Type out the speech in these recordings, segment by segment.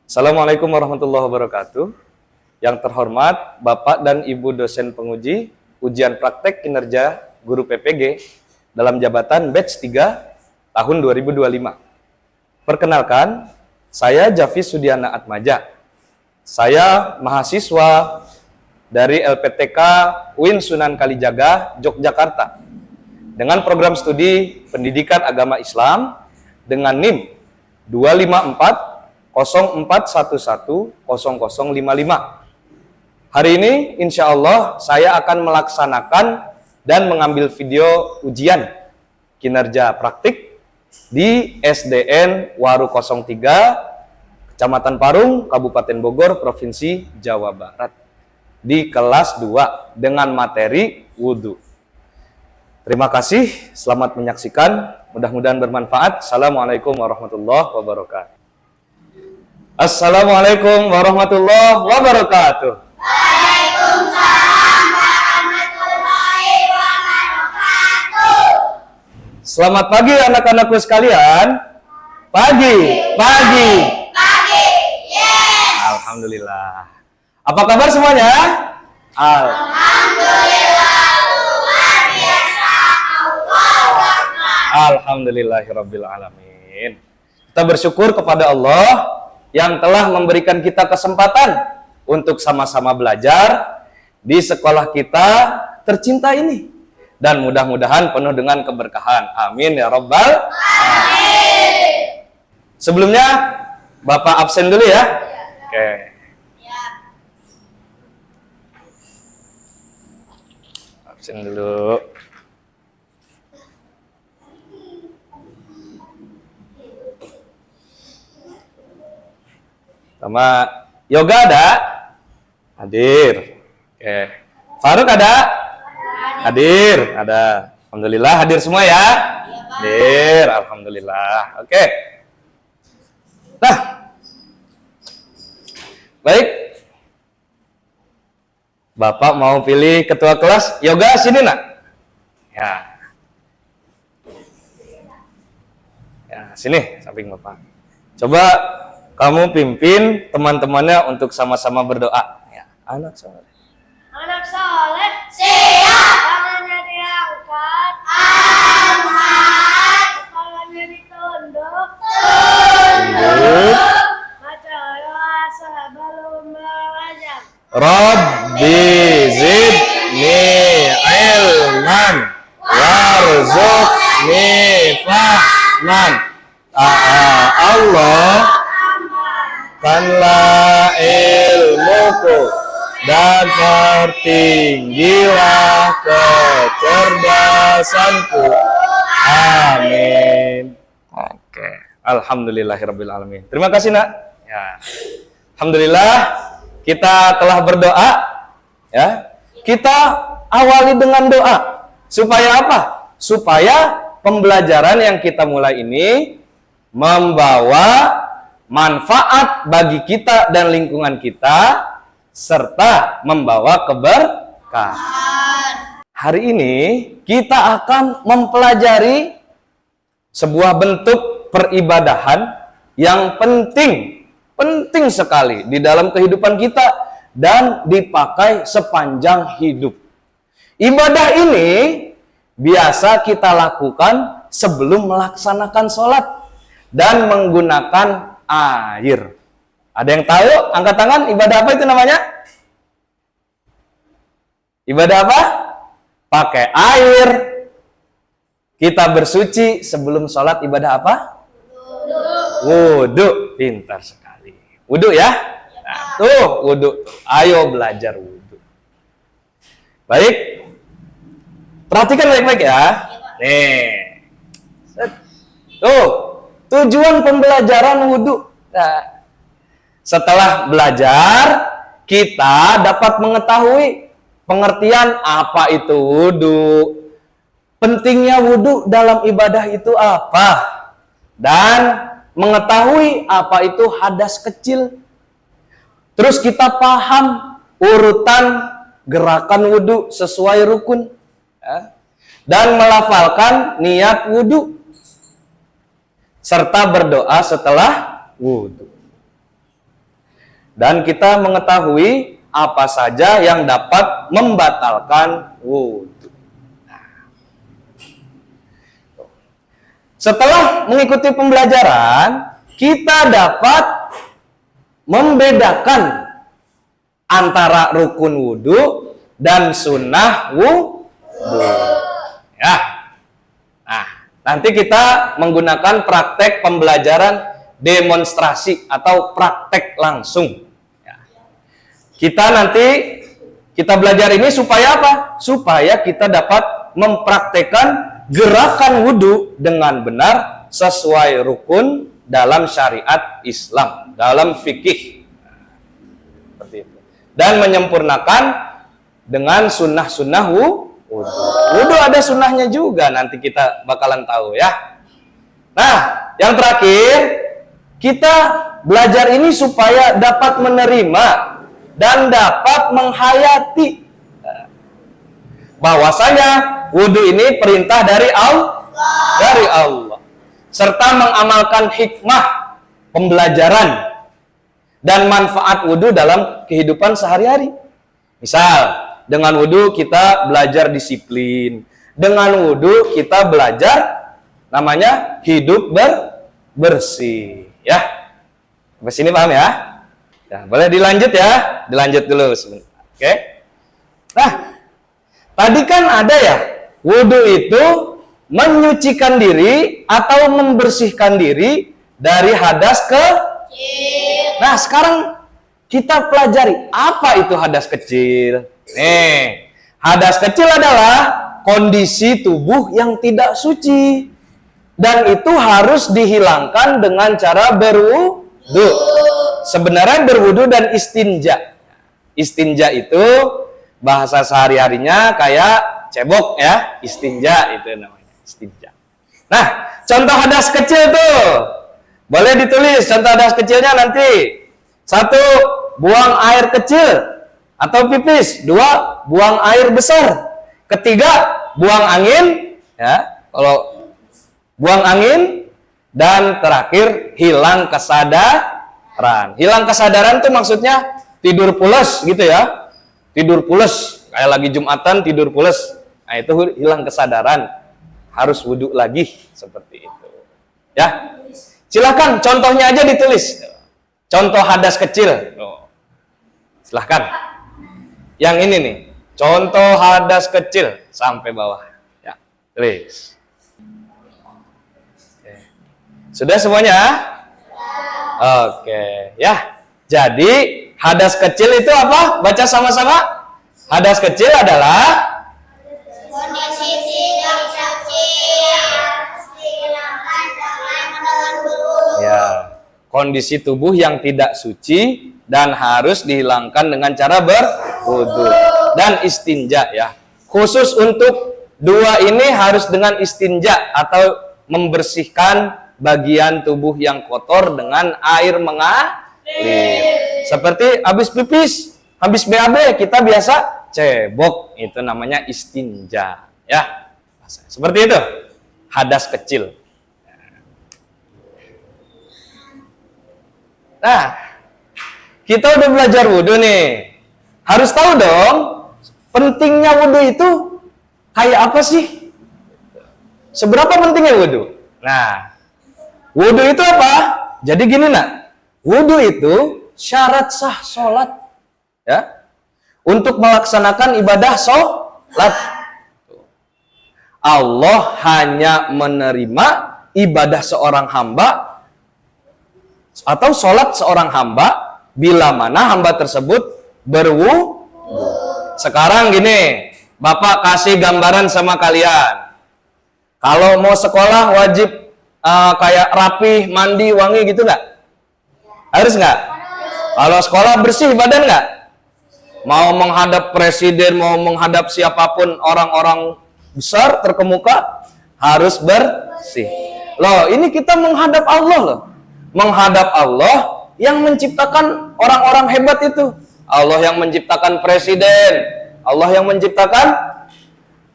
Assalamualaikum warahmatullahi wabarakatuh. Yang terhormat Bapak dan Ibu dosen penguji ujian praktek kinerja guru PPG dalam jabatan batch 3 tahun 2025. Perkenalkan, saya Javis Sudiana Atmaja. Saya mahasiswa dari LPTK UIN Sunan Kalijaga, Yogyakarta, dengan program studi Pendidikan Agama Islam dengan NIM 25404110055. Hari ini insya Allah saya akan melaksanakan dan mengambil video ujian kinerja praktik di SDN Waru 03, Kecamatan Parung, Kabupaten Bogor, Provinsi Jawa Barat, di kelas 2 dengan materi wudhu. Terima kasih, selamat menyaksikan, mudah-mudahan bermanfaat. Assalamualaikum warahmatullahi wabarakatuh. Assalamualaikum warahmatullahi wabarakatuh. Waalaikumsalam warahmatullahi wabarakatuh. Selamat pagi anak-anakku sekalian. Pagi. Yes. Alhamdulillah. Apa kabar semuanya? Alhamdulillah luar biasa. Allahu Akbar. Alhamdulillahirabbil alamin. Kita bersyukur kepada Allah yang telah memberikan kita kesempatan untuk sama-sama belajar di sekolah kita tercinta ini, dan mudah-mudahan penuh dengan keberkahan. Amin ya rabbal alamin. Sebelumnya Bapak absen dulu ya. Oke. Absen dulu. Sama Yoga ada? Hadir. Oke. Faruk ada? Hadir. Ada. Alhamdulillah hadir semua ya? Hadir. Alhamdulillah. Oke. Nah. Baik. Bapak mau pilih ketua kelas. Yoga sini nak? Ya. Ya, sini samping Bapak. Coba kamu pimpin teman-temannya untuk sama-sama berdoa. Ya, anak soleh. Anak soleh siap. Tangannya diangkat. Angkat. Kepalanya ditunduk. Tunduk. Baca doa sebelum belajar. Rabbi zidni ilman warzuqni fahman. Allah kanlah ilmuku dan tertinggilah kecerdasanku. Amin. Oke. Alhamdulillahirabbil alamin. Terima kasih nak. Ya. Alhamdulillah kita telah berdoa. Ya. Kita awali dengan doa. Supaya apa? Supaya pembelajaran yang kita mulai ini membawa manfaat bagi kita dan lingkungan kita, serta membawa keberkahan. Hari ini kita akan mempelajari sebuah bentuk peribadahan yang penting sekali di dalam kehidupan kita dan dipakai sepanjang hidup. Ibadah ini biasa kita lakukan sebelum melaksanakan sholat dan menggunakan air. Ada yang tahu? Angkat tangan. Ibadah apa itu namanya? Ibadah apa? Pakai air. Kita bersuci sebelum sholat. Ibadah apa? Wudhu. Pintar sekali. Wudhu ya? Nah, tuh wudhu. Ayo belajar wudhu. Baik. Perhatikan baik-baik ya. Nih. Tuh. Tujuan pembelajaran wudhu. Nah, setelah belajar, kita dapat mengetahui pengertian apa itu wudhu, pentingnya wudhu dalam ibadah itu apa, dan mengetahui apa itu hadas kecil. Terus kita paham urutan gerakan wudhu sesuai rukun, ya, dan melafalkan niat wudhu, serta berdoa setelah wudhu. Dan kita mengetahui apa saja yang dapat membatalkan wudhu. Setelah mengikuti pembelajaran, kita dapat membedakan antara rukun wudhu dan sunnah wudhu. Ya. Nah, nanti kita menggunakan praktek pembelajaran demonstrasi atau praktek langsung. Kita belajar ini supaya apa? Supaya kita dapat mempraktekkan gerakan wudhu dengan benar sesuai rukun dalam syariat Islam, dalam fikih. Seperti itu. Dan menyempurnakan dengan sunnah-sunnah wudhu. Wudhu ada sunnahnya juga, nanti kita bakalan tahu ya. Nah, yang terakhir, kita belajar ini supaya dapat menerima dan dapat menghayati bahwasanya wudhu ini perintah dari Allah, serta mengamalkan hikmah pembelajaran dan manfaat wudhu dalam kehidupan sehari-hari. Misal, dengan wudhu kita belajar disiplin, dengan wudhu kita belajar namanya hidup bersih. Ya, sampai sini paham ya? Ya, boleh dilanjut ya? Dilanjut dulu sebentar. Oke. Nah, tadi kan ada ya, wudhu itu menyucikan diri atau membersihkan diri dari hadas kecil. Nah, sekarang kita pelajari apa itu hadas kecil. Nih, hadas kecil adalah kondisi tubuh yang tidak suci dan itu harus dihilangkan dengan cara berwudhu. Sebenarnya berwudu dan istinja. Istinja itu bahasa sehari-harinya kayak cebok ya. Istinja itu namanya. Istinja. Nah, contoh hadas kecil tuh. Boleh ditulis contoh hadas kecilnya nanti. 1, buang air kecil atau pipis. 2, buang air besar. 3, buang angin. Ya, kalau buang angin. Dan terakhir, hilang kesadaran. Hilang kesadaran tuh maksudnya tidur pules gitu ya. Tidur pules, kayak lagi Jumatan tidur pules. Nah, itu hilang kesadaran. Harus wudhu lagi seperti itu. Ya. Silahkan contohnya aja ditulis. Contoh hadas kecil. Silahkan. Yang ini nih, contoh hadas kecil sampai bawah. Ya, tulis. Sudah semuanya? Oke, ya. Jadi hadas kecil itu apa? Baca sama-sama. Hadas kecil adalah kondisi tidak suci harus dihilangkan dengan berwudhu. Ya, kondisi tubuh yang tidak suci dan harus dihilangkan dengan cara berwudhu dan istinja ya. Khusus untuk 2 ini harus dengan istinja atau membersihkan bagian tubuh yang kotor dengan air mengalir. Seperti habis pipis, habis BAB kita biasa cebok, itu namanya istinja ya. Seperti itu. Hadas kecil. Nah, kita udah belajar wudhu nih. Harus tahu dong pentingnya wudhu itu kayak apa sih? Seberapa pentingnya wudhu? Nah, wudhu itu apa? Jadi gini nak, wudhu itu syarat sah sholat, ya, untuk melaksanakan ibadah sholat. Allah hanya menerima ibadah seorang hamba atau sholat seorang hamba bila mana hamba tersebut berwudhu. Sekarang gini, Bapak kasih gambaran sama kalian. Kalau mau sekolah wajib kayak rapi, mandi, wangi gitu nggak? Harus nggak? Kalau sekolah bersih badan nggak? Mau menghadap presiden, mau menghadap siapapun orang-orang besar terkemuka harus bersih. Loh, ini kita menghadap Allah loh. Menghadap Allah yang menciptakan orang-orang hebat itu. Allah yang menciptakan presiden, Allah yang menciptakan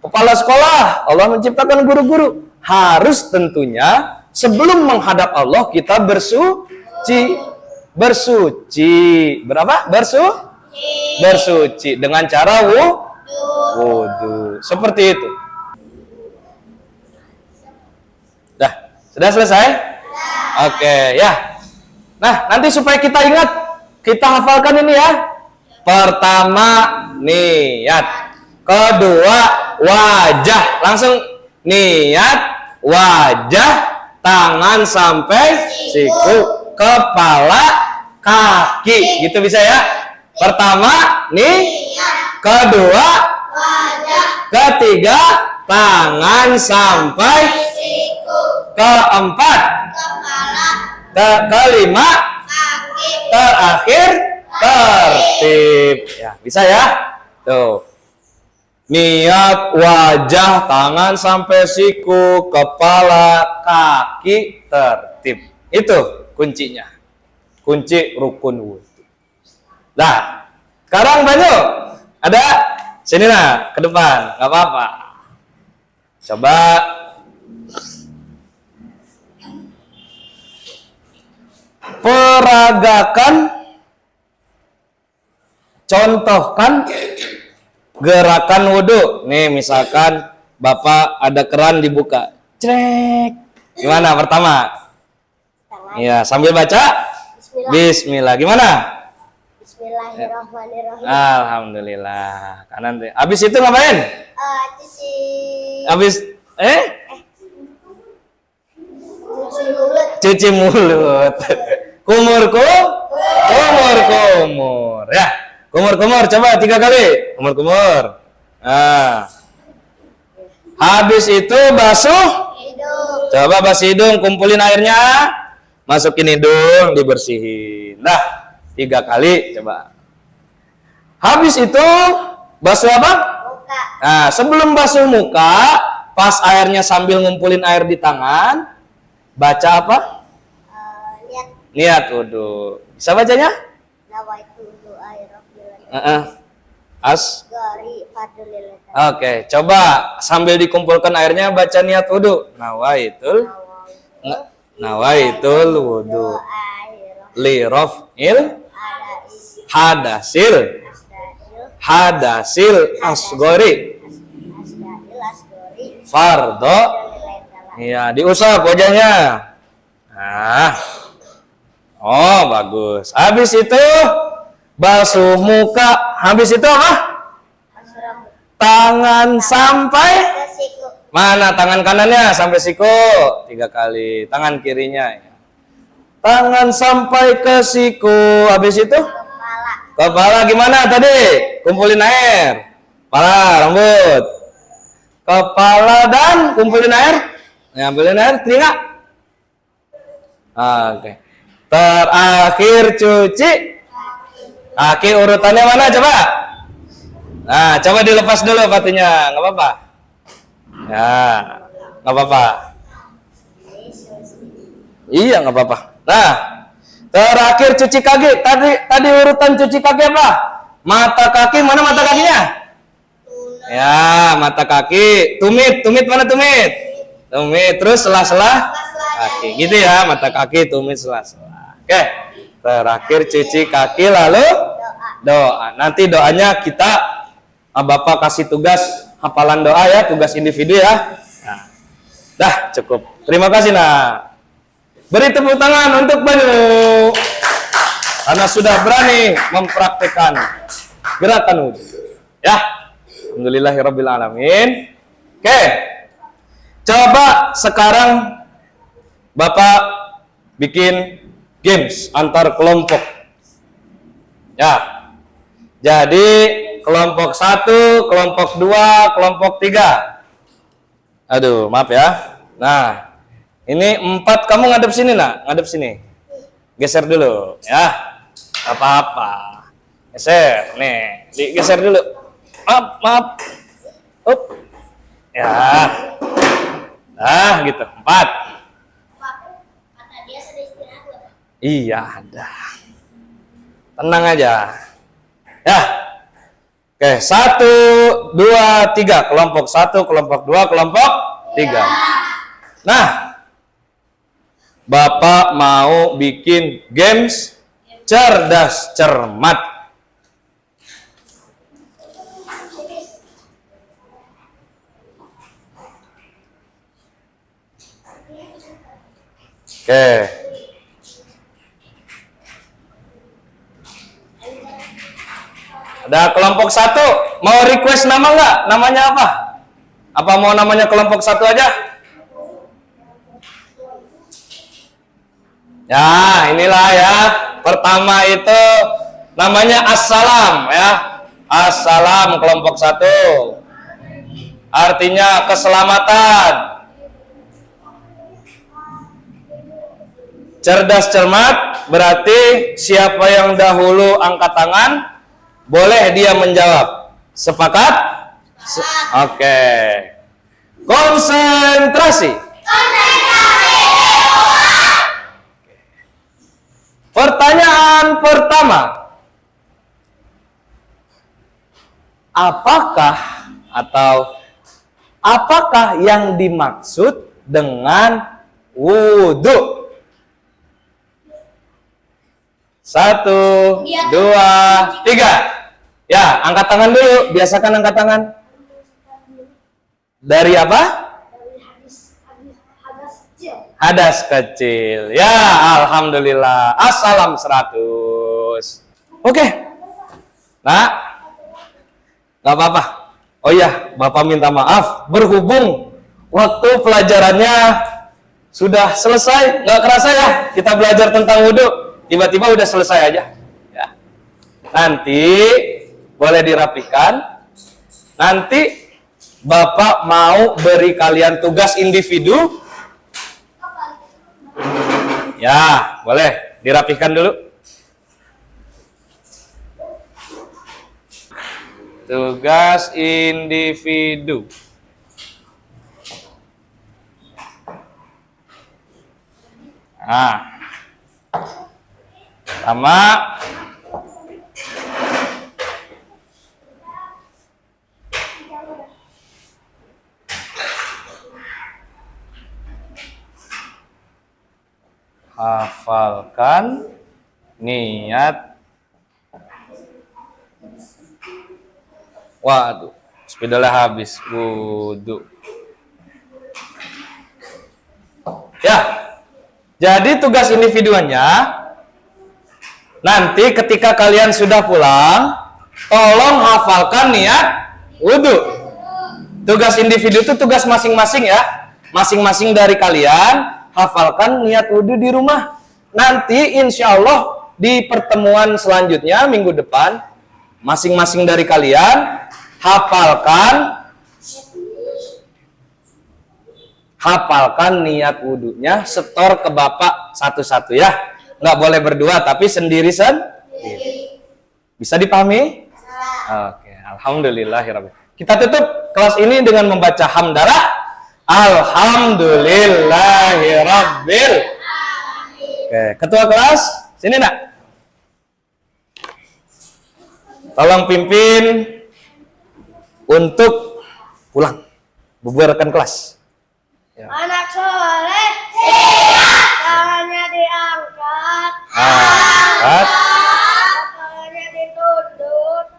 kepala sekolah, Allah menciptakan guru-guru. Harus tentunya sebelum menghadap Allah kita bersuci. bersuci. Berapa? Bersuci dengan cara wudu. Seperti itu. Dah, sudah selesai? Oke, ya. Nah, nanti supaya kita ingat, kita hafalkan ini ya. Pertama, niat. Kedua, wajah. Langsung niat, wajah, tangan sampai siku, kepala, kaki. Gitu bisa ya? Pertama, kedua, ketiga, tangan sampai keempat, kelima, terakhir, tertib. Ya, bisa ya? Tuh. Niat, wajah, tangan sampai siku, kepala, kaki, tertib. Itu kuncinya. Kunci rukun wudu. Nah, sekarang Banyu ada sini nah, ke depan, nggak apa-apa. Coba peragakan, contohkan gerakan wudhu. Nih misalkan Bapak ada keran dibuka, cek. Gimana pertama? Iya, sambil baca Bismillah. Gimana? Bismillahirrahmanirrahim. Alhamdulillah. Kanan deh. Habis itu ngapain? Cuci Habis mulut. cuci mulut. Kumur. Ya. Kumur. Coba 3 kali. Kumur. Nah. Habis itu basuh. Hidung. Coba basuh hidung, kumpulin airnya. Masukin hidung, dibersihin. Nah, 3 kali coba. Habis itu basuh apa? Muka. Nah, sebelum basuh muka, pas airnya sambil ngumpulin air di tangan, baca apa? Lihat. Niat wudhu. Bisa bacanya? Nawaitu doa rabbil Gari fadlillah. Oke, coba sambil dikumpulkan airnya baca niat wudhu. Nawaitul wudhu li raf'il hadasil asgori fardo. Iya, diusap wajahnya. Nah. Oh, bagus. Habis itu basuh muka. Habis itu apa? Tangan sampai mana? Tangan kanannya sampai siku 3 kali. Tangan kirinya ya. Tangan sampai ke siku. Habis itu kepala gimana tadi? Kumpulin air. Kepala, rambut. Kepala dan kumpulin air. Kumpulin air telinga. Oke. Terakhir cuci kaki. Urutannya mana coba? Nah, coba dilepas dulu sepatunya, nggak apa-apa. Ya, nggak apa-apa. Iya, nggak apa-apa. Nah, terakhir cuci kaki. Tadi urutan cuci kaki apa? Mata kaki, mana mata kakinya? Ya, mata kaki. Tumit mana tumit? Tumit, terus sela-sela kaki. Gitu ya, mata kaki, tumit, sela-sela. Oke, terakhir cuci kaki lalu doa. Nanti doanya Bapak kasih tugas hafalan doa ya, tugas individu ya. Nah, dah cukup. Terima kasih nak. Beri tepuk tangan untuk Banyu karena sudah berani mempraktikkan gerakan wudhu. Ya, alhamdulillahirabbil alamin. Oke, coba sekarang Bapak bikin games antar kelompok. Ya. Jadi kelompok 1, kelompok 2, kelompok 3. Aduh, maaf ya. Nah, ini 4 kamu ngadep sini nak, ngadep sini. Geser dulu, ya. Apa-apa. Geser, nih, digeser dulu. Maaf. Up. Ya. Nah, gitu. 4. Iya ada. Tenang aja. Ya. Oke, 1, 2, 3. Kelompok 1, kelompok 2, kelompok 3. Nah, Bapak mau bikin games cerdas, cermat. Oke. Ada kelompok 1, mau request nama nggak? Namanya apa? Apa mau namanya kelompok 1 aja? Ya, inilah ya. Pertama itu namanya Assalam ya. Assalam kelompok 1. Artinya keselamatan. Cerdas cermat berarti siapa yang dahulu angkat tangan boleh dia menjawab. Sepakat? Oke. Konsentrasi. Pertanyaan pertama. Apakah yang dimaksud dengan wudhu? 1, 2, 3. Ya, angkat tangan dulu. Biasakan angkat tangan. Dari apa? Hadas kecil. Ya, alhamdulillah. Assalam 100. Oke. Nah, nggak apa-apa. Oh iya, Bapak minta maaf. Berhubung waktu pelajarannya sudah selesai, nggak kerasa ya kita belajar tentang wudhu. Tiba-tiba udah selesai aja. Ya. Nanti boleh dirapihkan. Nanti Bapak mau beri kalian tugas individu. Ya, boleh dirapihkan dulu. Tugas individu. Nah, pertama hafalkan niat. Waduh, sepedanya habis. Wudhu. Ya, jadi tugas individuannya nanti ketika kalian sudah pulang, tolong hafalkan niat wudhu. Tugas individu itu tugas masing-masing ya. Masing-masing dari kalian hafalkan niat wudhu di rumah. Nanti insya Allah di pertemuan selanjutnya minggu depan, masing-masing dari kalian hafalkan niat wudhunya, setor ke Bapak satu-satu ya. Nggak boleh berdua, tapi sendiri. Bisa dipahami? Oke, alhamdulillahirabbil. Kita tutup kelas ini dengan membaca hamdalah. Alhamdulillahirabbil. Oke, ketua kelas, sini nak. Tolong pimpin untuk pulang, bubarkan kelas. Ya. Anak soleh siap, tangannya diangkat, Angkat. tangannya ditunduk,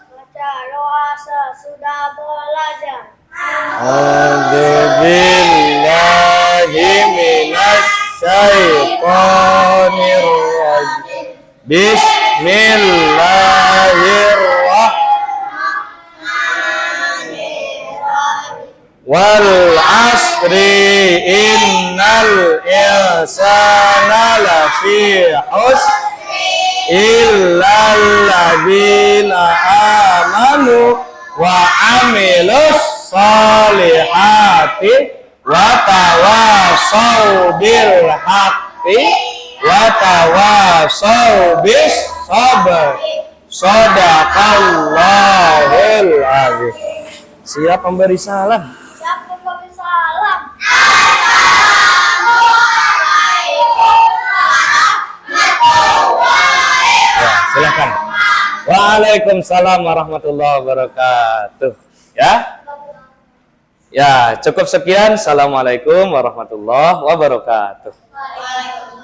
baca doa sesudah belajar. A'udzubillahi minasyaitonir rajim. Bismillahirrahmanirrahim. Wal asri innal insana lafi khusr illal ladzina amanu wa amilus solihati wa tawassaw bil haqqi wa tawassaw bis sabr. Shadaqallahul azim. Siap memberi salam? Siap memberi salam. Assalamualaikum warahmatullahi Ya, silakan. Waalaikumsalam warahmatullahi wabarakatuh. Ya. Ya, cukup sekian. Assalamualaikum warahmatullahi wabarakatuh. wabarakatuh.